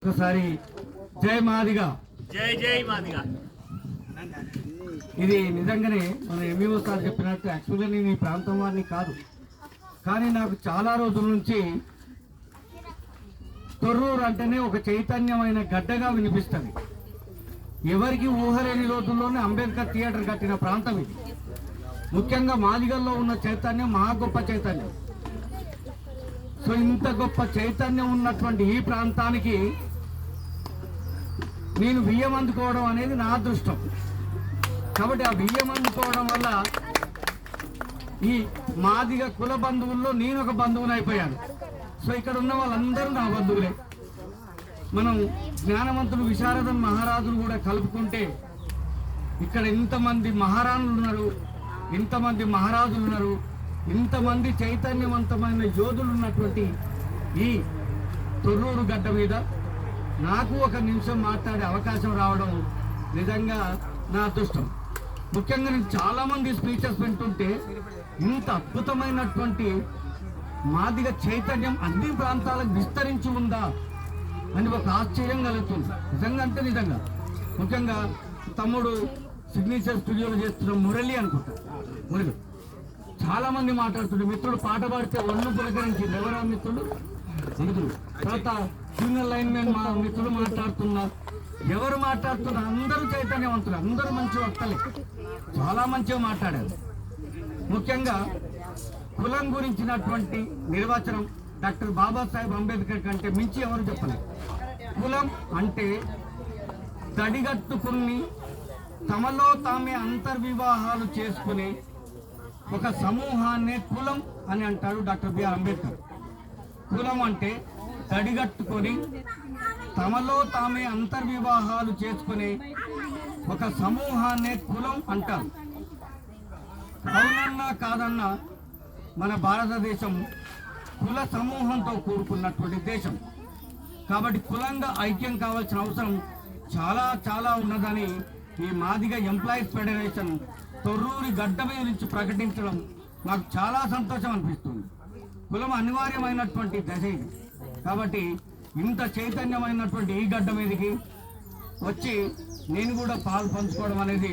ఒకసారి జై మాదిగా, జై జై మాదిగా. ఇది నిజంగానే మన ఎంఈఓ సార్ చెప్పినట్టు యాక్చువల్గా నేను ఈ ప్రాంతం వారిని కాదు, కానీ నాకు చాలా రోజుల నుంచి తొర్రూరు అంటేనే ఒక చైతన్యమైన గడ్డగా వినిపిస్తుంది. ఎవరికి ఊహలేని రోజుల్లోనే అంబేద్కర్ థియేటర్ కట్టిన ప్రాంతం ఇది. ముఖ్యంగా మాదిగల్లో ఉన్న చైతన్యం మహా గొప్ప చైతన్యం. సో ఇంత గొప్ప చైతన్యం ఉన్నటువంటి ఈ ప్రాంతానికి నేను బియ్యం అందుకోవడం అనేది నా అదృష్టం. కాబట్టి ఆ బియ్యం అందుకోవడం వల్ల ఈ మాదిగ కుల బంధువుల్లో నేను ఒక బంధువుని అయిపోయాను. సో ఇక్కడ ఉన్న వాళ్ళందరూ నా బంధువులే. మనం జ్ఞానవంతులు విశారదన్ మహారాజులు కూడా కలుపుకుంటే ఇక్కడ ఇంతమంది మహారాణులు ఉన్నారు, ఇంతమంది మహారాజులు ఉన్నారు, ఇంతమంది చైతన్యవంతమైన యోధులు ఉన్నటువంటి ఈ తొర్రూరు గడ్డ మీద నాకు ఒక నిమిషం మాట్లాడే అవకాశం రావడం నిజంగా నా అదృష్టం. ముఖ్యంగా నేను చాలామంది స్పీచెస్ వింటుంటే ఇంత అద్భుతమైనటువంటి మాదిగ చైతన్యం అన్ని ప్రాంతాలకు విస్తరించి ఉందా అని ఒక ఆశ్చర్యం కలుగుతుంది. నిజంగా అంటే నిజంగా. ముఖ్యంగా తమ్ముడు సిగ్నేచర్ స్టూడియోలో చేస్తున్న మురళి అనుకుంటా, మురళి చాలా మంది మాట్లాడుతుండే. మిత్రుడు పాట పాడితే ఒళ్ళు పులకరించింది. ఎవరా మిత్రుడు? తర్వాత జూనియర్ లైన్ మ్యాన్ మా మిత్రుడు మాట్లాడుతున్నారు. ఎవరు మాట్లాడుతున్నారు? అందరూ చైతన్యవంతులు, అందరూ మంచి వక్తలే, చాలా మంచిగా మాట్లాడారు. ముఖ్యంగా కులం గురించినటువంటి నిర్వచనం డాక్టర్ బాబాసాహెబ్ అంబేద్కర్ కంటే మించి ఎవరు చెప్పలేదు. కులం అంటే తడిగట్టుకుని తమలో తామే అంతర్వివాహాలు చేసుకునే ఒక సమూహాన్నే కులం అని అంటాడు డాక్టర్ బిఆర్ అంబేద్కర్. కులం అంటే తడిగట్టుకొని తమలో తామే అంతర్వివాహాలు చేసుకునే ఒక సమూహాన్నే కులం అంటారు. అవునన్నా కాదన్నా మన భారతదేశం కుల సమూహంతో కూడుకున్నటువంటి దేశం. కాబట్టి కులంగా ఐక్యం కావాల్సిన అవసరం చాలా చాలా ఉన్నదని ఈ మాదిగ ఎంప్లాయీస్ ఫెడరేషన్ తొర్రూరి గడ్డ మీద నుంచి ప్రకటించడం నాకు చాలా సంతోషం అనిపిస్తుంది. కులం అనివార్యమైనటువంటి దశ ఇది. కాబట్టి ఇంత చైతన్యమైనటువంటి ఈ గడ్డ మీదకి వచ్చి నేను కూడా పాలు పంచుకోవడం అనేది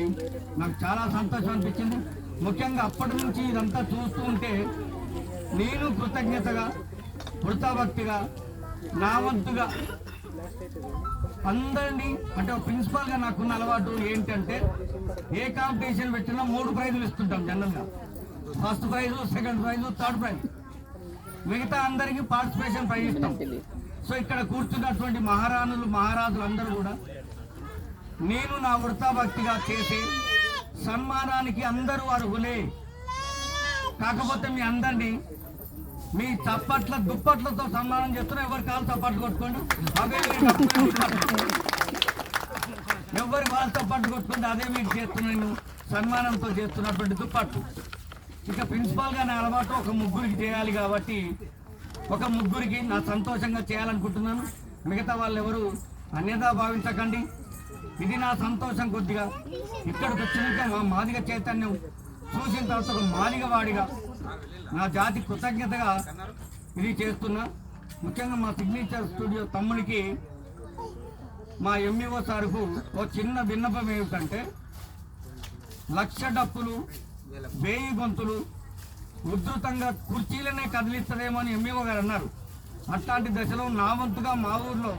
నాకు చాలా సంతోషం అనిపించింది. ముఖ్యంగా అప్పటి నుంచి ఇదంతా చూస్తూ ఉంటే నేను కృతజ్ఞతగా, వృతాభక్తిగా, నా వంతుగా అందరినీ అంటే ప్రిన్సిపాల్గా నాకున్న అలవాటు ఏంటంటే ఏ కాంపిటీషన్ పెట్టినా 3 ప్రైజులు ఇస్తుంటాం జనరల్గా. First prize, second price, third prize. మిగతా అందరికీ పార్టిసిపేషన్ ప్రైజ్ ఇస్తాం. సో ఇక్కడ కూర్చున్నటువంటి మహారాణులు, మహారాజులు అందరూ కూడా నేను నా వృతాభక్తిగా చేసే సన్మానానికి అందరూ అర్హులే. కాకపోతే మీ అందరినీ మీ చప్పట్ల దుప్పట్లతో సన్మానం చేస్తున్నా. ఎవరి కాలు చప్పట్లు కొట్టుకోండి, ఎవరి కాలు చప్పట్లు కొట్టుకుంటే అదే మీకు చేస్తున్నాను సన్మానంతో చేస్తున్నటువంటి దుప్పట్లు. ఇక ప్రిన్సిపాల్గా నా అలవాటు ఒక ముగ్గురికి చేయాలి కాబట్టి ఒక ముగ్గురికి నా సంతోషంగా చేయాలనుకుంటున్నాను. మిగతా వాళ్ళు ఎవరు అన్యదా భావించకండి. ఇది నా సంతోషం. కొద్దిగా ఇక్కడికి వచ్చినాక మా మాదిగ చైతన్యం చూసిన తర్వాత ఒక మాదిగ వాడిగా నా జాతి కృతజ్ఞతగా ఇది చేస్తున్నా. ముఖ్యంగా మా సిగ్నేచర్ స్టూడియో తమ్ముడికి మా ఎంఈఓ సార్కు ఓ చిన్న విన్నపం ఏమిటంటే 1,00,000 డప్పులు, 1000 గొంతులు ఉధృతంగా కుర్చీలనే కదిలిస్తుందేమో అని ఎంఈఓ గారు అన్నారు. అట్లాంటి దశలో నా వంతుగా మా ఊర్లో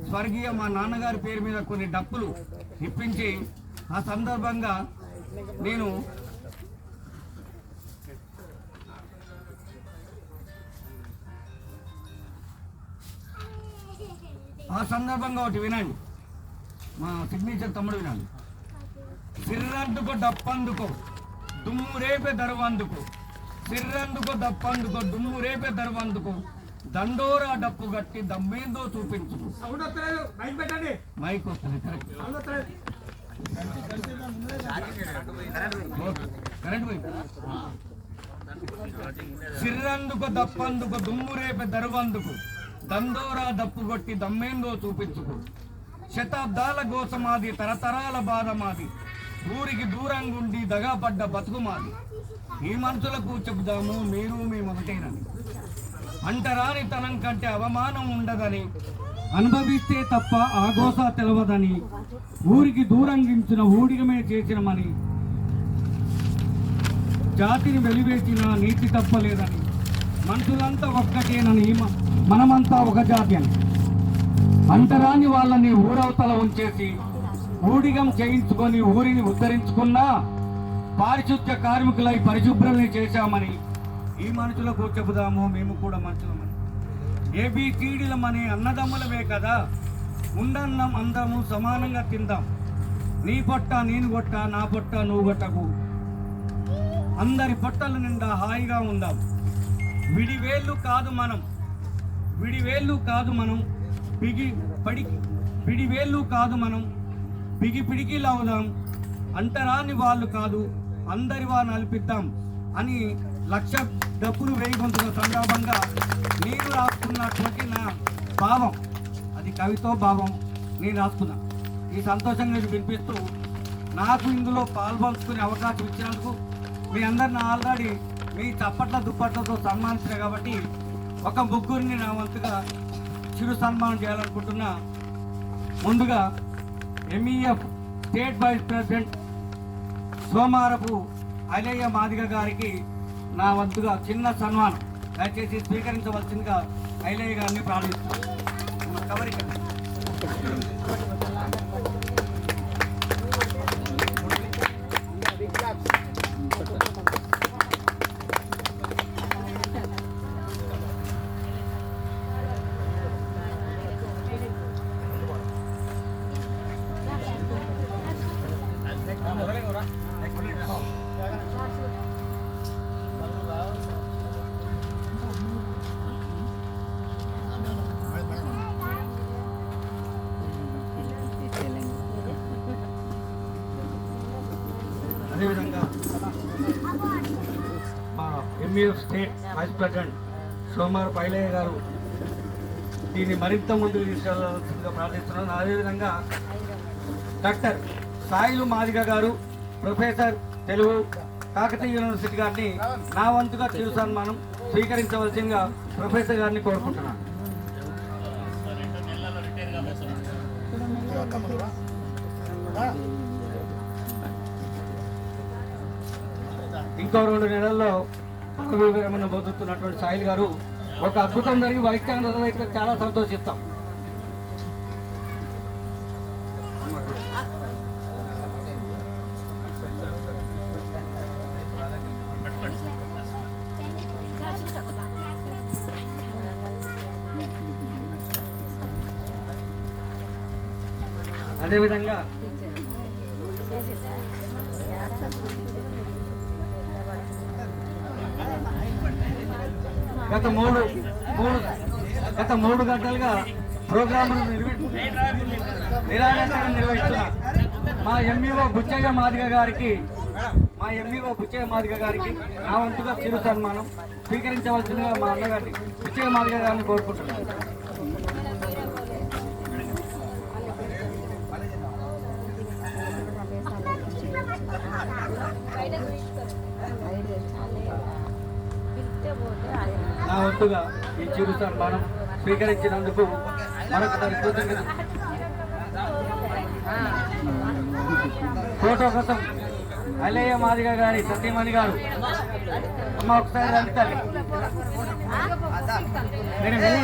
స్వర్గీయ మా నాన్నగారి పేరు మీద కొన్ని డప్పులు ఇప్పించి ఆ సందర్భంగా నేను ఒకటి వినండి, మా సిగ్నేచర్ తమ్ముడు వినండి. సిర్రందుకో డప్పందుకో దుమ్ము రేపే దరువందుకు, సిర్రందుకో డప్పందుకో దుమ్ము రేపే దరువందుకు, దండోరా డప్పు గట్టి దమ్మేందో చూపించు. మైక్ వస్తుంది కరెంట్ పోయి. సిర్రందుకో దప్పందుకో దుమ్ము రేపే దరువందుకు, దండోరా డప్పు కొట్టి దమ్మేందో చూపించుకు. శతాబ్దాల గోసమాది, తరతరాల బాధ మాది, ఊరికి దూరంగుండి దగాపడ్డ బతుకు మాది. ఈ మనుషులకు చెబుదాము మీరు మేము ఒకటేనని, అంటరాని తనం కంటే అవమానం ఉండదని అనుభవిస్తే తప్ప ఆగోస తెలవదని ఊరికి దూరంగించిన ఊడిగమే చేసినమని జాతిని వెలివేసిన నీతి తప్పలేదని మనుషులంతా ఒక్కటేనని మనమంతా ఒక జాతి అని అంతరాని వాళ్ళని ఊరవతల ఉంచేసి ఊడిగం చేయించుకొని ఊరిని ఉద్ధరించుకున్నా పారిశుద్ధ్య కార్మికులై పరిశుభ్రమే చేశామని ఈ మనుషులకు చెబుదాము, మేము కూడా మనుషులమని. ఏబిసిడీలమని అన్నదమ్ములమే కదా, ఉండన్నం అందము సమానంగా తిందాం. నీ పొట్ట నేను కొట్ట, నా పొట్ట నువ్వు కొట్టకు, అందరి పొట్టల నిండా హాయిగా ఉందాం. విడివేళ్ళు కాదు మనం, విడివేళ్ళు కాదు మనం, పిడివేళ్ళు కాదు మనం, పిడికిలవుదాం. అంటరాని వాళ్ళు కాదు, అందరి వారిని అల్పిద్దాం అని లక్ష డబ్బులు వేయగొంతున్న సందర్భంగా నేను రాసుకున్నటువంటి నా భావం, అది కవితో భావం నేను రాసుకున్నా. ఈ సంతోషంగా వినిపిస్తూ నాకు ఇందులో పాల్పంచుకునే అవకాశం ఇచ్చినందుకు మీ అందరిని ఆల్రెడీ మీ చప్పట్ల దుప్పట్లతో సన్మానించిన కాబట్టి ఒక ముగ్గురిని నా వంతుగా చిరు సన్మానం చేయాలనుకుంటున్నా. ముందుగా MEF state vice president Somarapu Ailaiah Madiga గారికి నా వంతుగా చిన్న సన్మానం దయచేసి స్వీకరించవలసిందిగా ఐలయ్య గారిని ప్రార్థిస్తున్నాను. అదేవిధంగా మా ఎంఈఎఫ్ స్టేట్ వైస్ ప్రెసిడెంట్ సోమారు పైలయ్య గారు దీన్ని మరింత ముందుకు తీసుకెళ్లాల్సిందిగా ప్రార్థిస్తున్నాను. అదేవిధంగా డాక్టర్ సాయిలు మాదిగ గారు, ప్రొఫెసర్ తెలుగు, కాకతీయ యూనివర్సిటీ గారిని నా వంతుగా చిరు సన్మానం స్వీకరించవలసిందిగా ప్రొఫెసర్ గారిని కోరుకుంటున్నాను. ఇంకో 2 నెలల్లో వివరమైన బోధిస్తున్నటువంటి సాయిల్ గారు ఒక అద్భుతం జరిగి వైస్ ఛాన్సలర్ అయితే చాలా సంతోషిస్తాం. అదేవిధంగా గత మూడు గంటలుగా ప్రోగ్రాములు నిర్వహిస్తున్న మా ఎంఈఓ బుచ్చయ్య మాదిగ గారికి నా వంతుగా చిరు సన్మానం స్వీకరించవలసిందిగా మా అన్నగారిని బుచ్చయ్య మాదిగ గారిని కోరుకుంటున్నాను. నా వంతుగా ఈ చిరు సన్మానం స్వీకరించినందుకు మరొకసారి కృతజ్ఞతలు. ఫోటో కోసం ఐలయ్య మాదిగ గారి సతీమణి గారు, అమ్మ ఒకసారి రండి. వెళ్ళండి.